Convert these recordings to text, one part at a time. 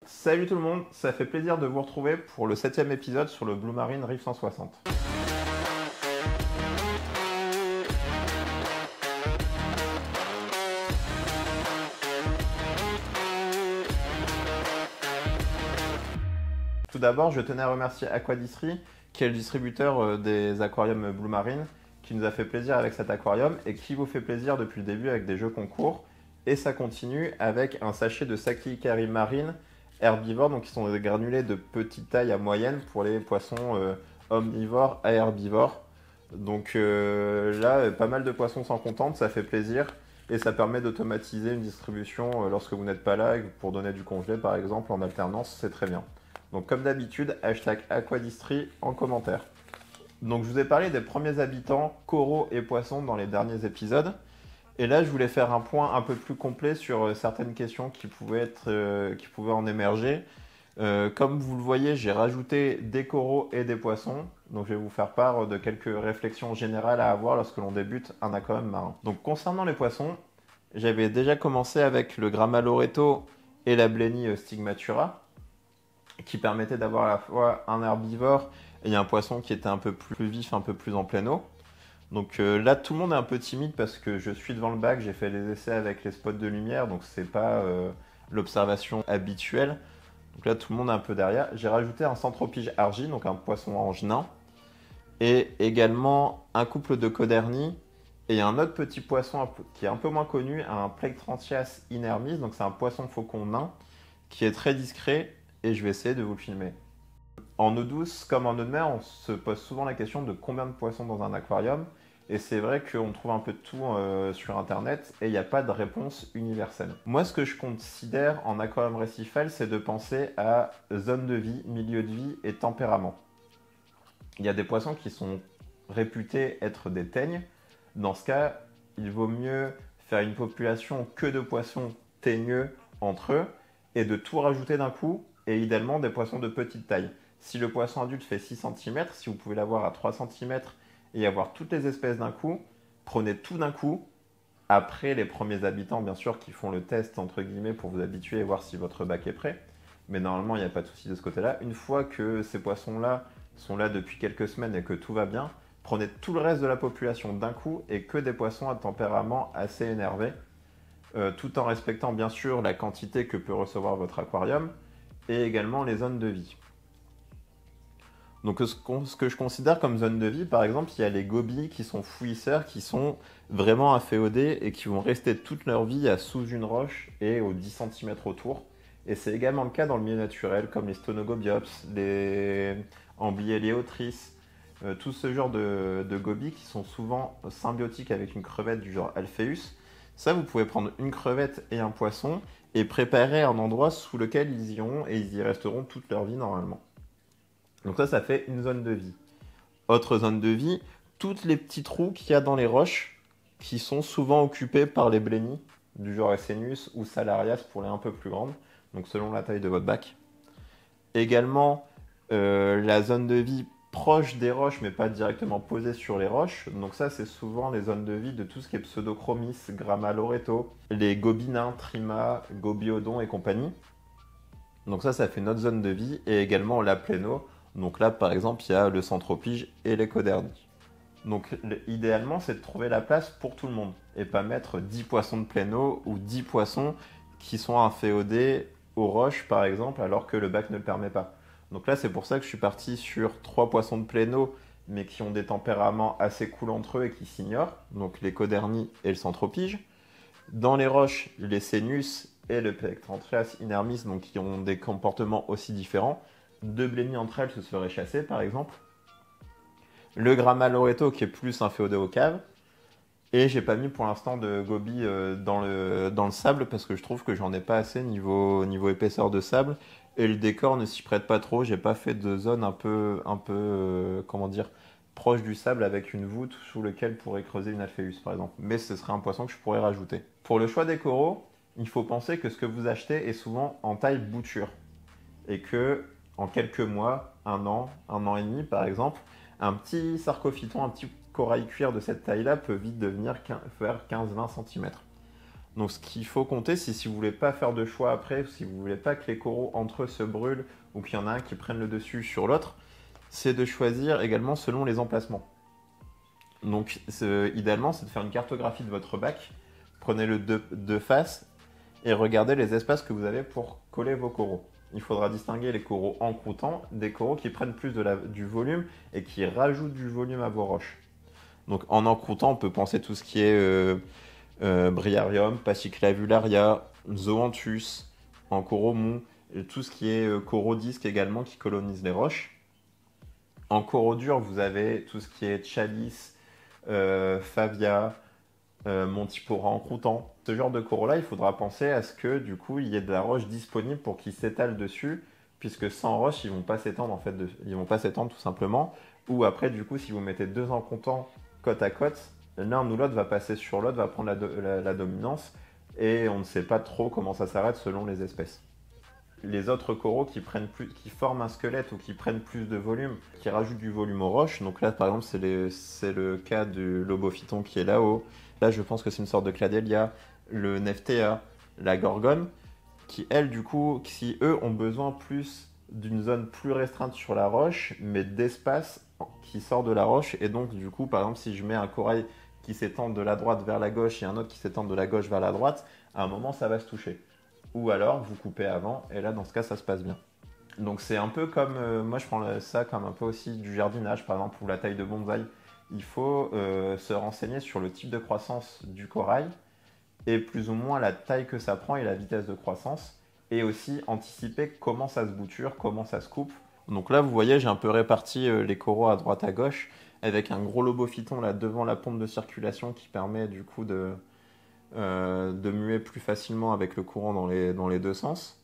Salut tout le monde, ça fait plaisir de vous retrouver pour le 7e épisode sur le Blue Marine Reef 160. Tout d'abord, je tenais à remercier Aquadistry, qui est le distributeur des aquariums Blue Marine, qui nous a fait plaisir avec cet aquarium et qui vous fait plaisir depuis le début avec des jeux concours. Et ça continue avec un sachet de Saki Ikari Marine herbivores, donc qui sont des granulés de petite taille à moyenne pour les poissons omnivores à herbivores. Donc là, pas mal de poissons s'en contentent, ça fait plaisir et ça permet d'automatiser une distribution lorsque vous n'êtes pas là pour donner du congelé par exemple en alternance, c'est très bien. Donc comme d'habitude, hashtag Aquadistry en commentaire. Donc je vous ai parlé des premiers habitants, coraux et poissons dans les derniers épisodes. Et là, je voulais faire un point un peu plus complet sur certaines questions qui pouvaient en émerger. Comme vous le voyez, j'ai rajouté des coraux et des poissons. Donc je vais vous faire part de quelques réflexions générales à avoir lorsque l'on débute un aquarium marin. Donc concernant les poissons, j'avais déjà commencé avec le Gramma loreto et la Blenny stigmatura, qui permettaient d'avoir à la fois un herbivore et un poisson qui était un peu plus vif, un peu plus en pleine eau. Donc là, tout le monde est un peu timide parce que je suis devant le bac, j'ai fait les essais avec les spots de lumière, donc c'est pas l'observation habituelle. Donc là, tout le monde est un peu derrière. J'ai rajouté un Centropige argy, donc un poisson ange nain, et également un couple de Coderni, et un autre petit poisson qui est un peu moins connu, un Plectrantias inermis, donc c'est un poisson faucon nain, qui est très discret, et je vais essayer de vous le filmer. En eau douce comme en eau de mer, on se pose souvent la question de combien de poissons dans un aquarium. Et c'est vrai qu'on trouve un peu de tout sur internet et il n'y a pas de réponse universelle. Moi, ce que je considère en aquarium récifal, c'est de penser à zone de vie, milieu de vie et tempérament. Il y a des poissons qui sont réputés être des teignes. Dans ce cas, il vaut mieux faire une population que de poissons teigneux entre eux et de tout rajouter d'un coup, et idéalement des poissons de petite taille. Si le poisson adulte fait 6 cm, si vous pouvez l'avoir à 3 cm et avoir toutes les espèces d'un coup, prenez tout d'un coup, après les premiers habitants bien sûr qui font le test entre guillemets pour vous habituer et voir si votre bac est prêt. Mais normalement il n'y a pas de souci de ce côté-là. Une fois que ces poissons-là sont là depuis quelques semaines et que tout va bien, prenez tout le reste de la population d'un coup et que des poissons à tempérament assez énervé, tout en respectant bien sûr la quantité que peut recevoir votre aquarium et également les zones de vie. Donc ce que je considère comme zone de vie, par exemple, il y a les gobies qui sont fouisseurs, qui sont vraiment inféodés et qui vont rester toute leur vie à sous une roche et aux 10 cm autour. Et c'est également le cas dans le milieu naturel, comme les Stonogobiops, les Amblieliotrice, tout ce genre de gobies qui sont souvent symbiotiques avec une crevette du genre Alpheus. Ça, vous pouvez prendre une crevette et un poisson et préparer un endroit sous lequel ils iront et ils y resteront toute leur vie normalement. Donc ça fait une zone de vie. Autre zone de vie, toutes les petits trous qu'il y a dans les roches qui sont souvent occupés par les blennies du genre Essenus ou Salarias pour les un peu plus grandes, donc selon la taille de votre bac. Également, la zone de vie proche des roches mais pas directement posée sur les roches. Donc ça, c'est souvent les zones de vie de tout ce qui est Pseudochromis, Gramma loreto, les gobinins, Trima, Gobiodon et compagnie. Donc ça fait notre zone de vie et également la pléno. Donc là, par exemple, il y a le Centropige et les Coderni. Donc idéalement, c'est de trouver la place pour tout le monde et pas mettre 10 poissons de pléno ou 10 poissons qui sont inféodés aux roches, par exemple, alors que le bac ne le permet pas. Donc là, c'est pour ça que je suis parti sur 3 poissons de pléno, mais qui ont des tempéraments assez cool entre eux et qui s'ignorent. Donc les Coderni et le Centropige. Dans les roches, les Cénus et le Plectrantias inermis, donc qui ont des comportements aussi différents. Deux blennies entre elles se seraient chassées, par exemple. Le Gramma loreto qui est plus inféodé aux caves. Et j'ai pas mis pour l'instant de gobies dans le sable parce que je trouve que j'en ai pas assez niveau épaisseur de sable. Et le décor ne s'y prête pas trop. J'ai pas fait de zone un peu proche du sable avec une voûte sous laquelle pourrait creuser une Alpheus, par exemple. Mais ce serait un poisson que je pourrais rajouter. Pour le choix des coraux, il faut penser que ce que vous achetez est souvent en taille bouture. Et que en quelques mois, un an et demi par exemple, un petit sarcophyton, un petit corail cuir de cette taille-là peut vite devenir faire 15-20 cm. Donc ce qu'il faut compter, c'est si vous voulez pas faire de choix après, si vous voulez pas que les coraux entre eux se brûlent ou qu'il y en a un qui prenne le dessus sur l'autre, c'est de choisir également selon les emplacements. Donc idéalement, c'est de faire une cartographie de votre bac. Prenez-le de face et regardez les espaces que vous avez pour coller vos coraux. Il faudra distinguer les coraux encroûtants des coraux qui prennent plus du volume et qui rajoutent du volume à vos roches. Donc en encroûtant, on peut penser tout ce qui est Briarium, Pachyclavularia, Zoanthus, en coraux mous, tout ce qui est coraux disques également qui colonisent les roches. En coraux durs, vous avez tout ce qui est Chalice, Favia, Montipora encroûtant. Ce genre de coraux-là, il faudra penser à ce que du coup il y ait de la roche disponible pour qu'ils s'étalent dessus, puisque sans roche, ils vont pas s'étendre en fait, ils vont pas s'étendre tout simplement. Ou après, du coup, si vous mettez deux encroûtants côte à côte, l'un ou l'autre va passer sur l'autre, va prendre la dominance, et on ne sait pas trop comment ça s'arrête selon les espèces. Les autres coraux qui forment un squelette ou qui prennent plus de volume, qui rajoutent du volume aux roches. Donc là, par exemple, c'est le cas du lobophyton qui est là-haut. Là, je pense que c'est une sorte de Cladelia, le Nephthea, la Gorgone, qui, elles, du coup, si eux ont besoin plus d'une zone plus restreinte sur la roche, mais d'espace qui sort de la roche. Et donc, du coup, par exemple, si je mets un corail qui s'étend de la droite vers la gauche et un autre qui s'étend de la gauche vers la droite, à un moment, ça va se toucher. Ou alors, vous coupez avant, et là, dans ce cas, ça se passe bien. Donc, c'est un peu comme, moi, je prends ça comme un peu aussi du jardinage, par exemple, ou la taille de bonsaï. Il faut se renseigner sur le type de croissance du corail, et plus ou moins la taille que ça prend et la vitesse de croissance, et aussi anticiper comment ça se bouture, comment ça se coupe. Donc là, vous voyez, j'ai un peu réparti les coraux à droite à gauche, avec un gros lobophyton là devant la pompe de circulation qui permet du coup de muer plus facilement avec le courant dans les deux sens.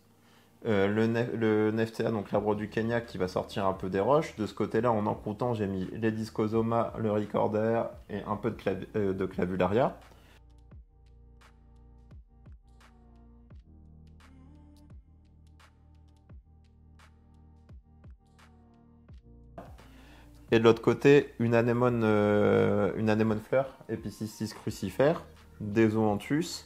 Le Nephthea, donc l'arbre du Kenya, qui va sortir un peu des roches. De ce côté-là, en encroûtant, j'ai mis les Discosoma, le Ricordaire et un peu de Clavularia. Et de l'autre côté, une anémone fleur, Epicystis crucifère, des Zoanthus,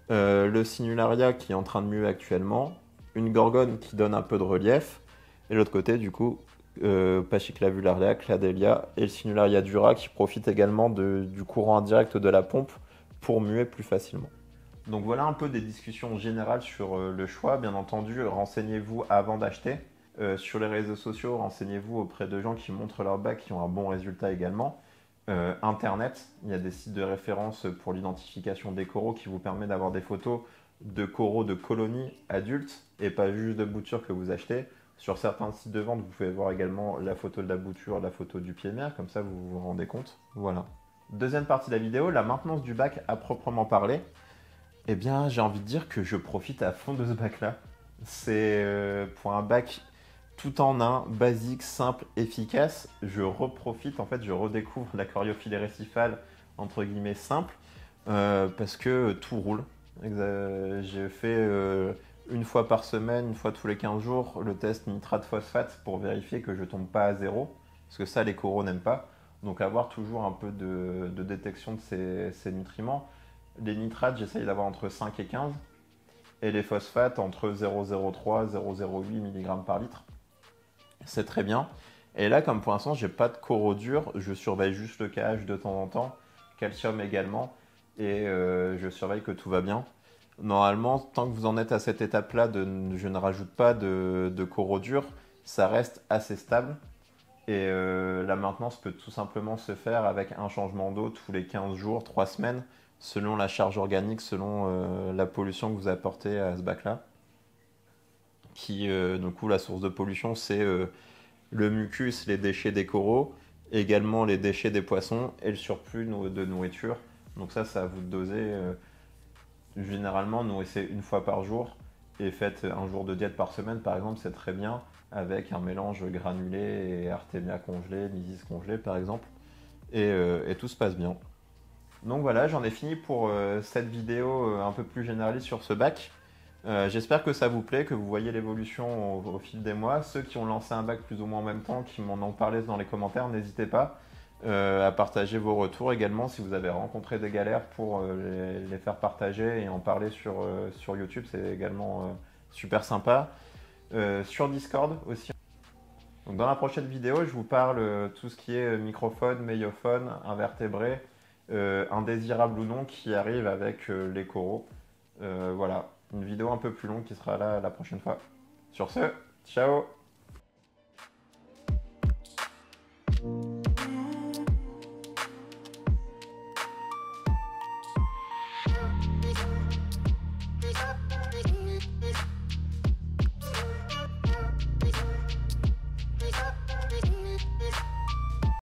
le Sinularia qui est en train de muer actuellement, une Gorgone qui donne un peu de relief, et de l'autre côté, du coup, Pachyclavularia, Cladelia et le Sinularia dura qui profitent également du courant indirect de la pompe pour muer plus facilement. Donc voilà un peu des discussions générales sur le choix. Bien entendu, renseignez-vous avant d'acheter. Sur les réseaux sociaux, renseignez-vous auprès de gens qui montrent leur bac, qui ont un bon résultat également. Internet, il y a des sites de référence pour l'identification des coraux qui vous permet d'avoir des photos de coraux de colonies adultes et pas juste de boutures que vous achetez. Sur certains sites de vente, vous pouvez voir également la photo de la bouture, la photo du pied-mère, comme ça vous vous rendez compte. Voilà. Deuxième partie de la vidéo, la maintenance du bac à proprement parler. Eh bien, j'ai envie de dire que je profite à fond de ce bac-là. C'est pour un bac tout en un, basique, simple, efficace. Je reprofite, en fait, je redécouvre l'aquariophilie récifale, entre guillemets, simple, parce que tout roule. J'ai fait une fois par semaine, une fois tous les 15 jours, le test nitrate-phosphate pour vérifier que je tombe pas à zéro, parce que ça, les coraux n'aiment pas. Donc avoir toujours un peu de détection de ces nutriments. Les nitrates, j'essaye d'avoir entre 5 et 15, et les phosphates entre 0,03 et 0,08 mg par litre. C'est très bien. Et là, comme pour l'instant, j'ai pas de coraux durs, je surveille juste le KH de temps en temps, calcium également, et je surveille que tout va bien. Normalement, tant que vous en êtes à cette étape-là, je ne rajoute pas de coraux durs, ça reste assez stable. Et la maintenance peut tout simplement se faire avec un changement d'eau tous les 15 jours, 3 semaines, selon la charge organique, selon la pollution que vous apportez à ce bac-là. Du coup, la source de pollution, c'est le mucus, les déchets des coraux, également les déchets des poissons et le surplus de nourriture. Donc ça, c'est à vous de doser. Généralement, nourrissez une fois par jour et faites un jour de diète par semaine, par exemple, c'est très bien, avec un mélange granulé et artémia congelé, mysis congelé, par exemple. Et tout se passe bien. Donc voilà, j'en ai fini pour cette vidéo un peu plus généraliste sur ce bac. J'espère que ça vous plaît, que vous voyez l'évolution au fil des mois. Ceux qui ont lancé un bac plus ou moins en même temps, qui m'en ont parlé dans les commentaires, n'hésitez pas. à partager vos retours également si vous avez rencontré des galères pour les faire partager et en parler sur YouTube, c'est également super sympa. Sur Discord aussi. Donc dans la prochaine vidéo, je vous parle tout ce qui est microphone, mégaphone, invertébré, indésirable ou non, qui arrive avec les coraux. Voilà, une vidéo un peu plus longue qui sera là la prochaine fois. Sur ce, ciao!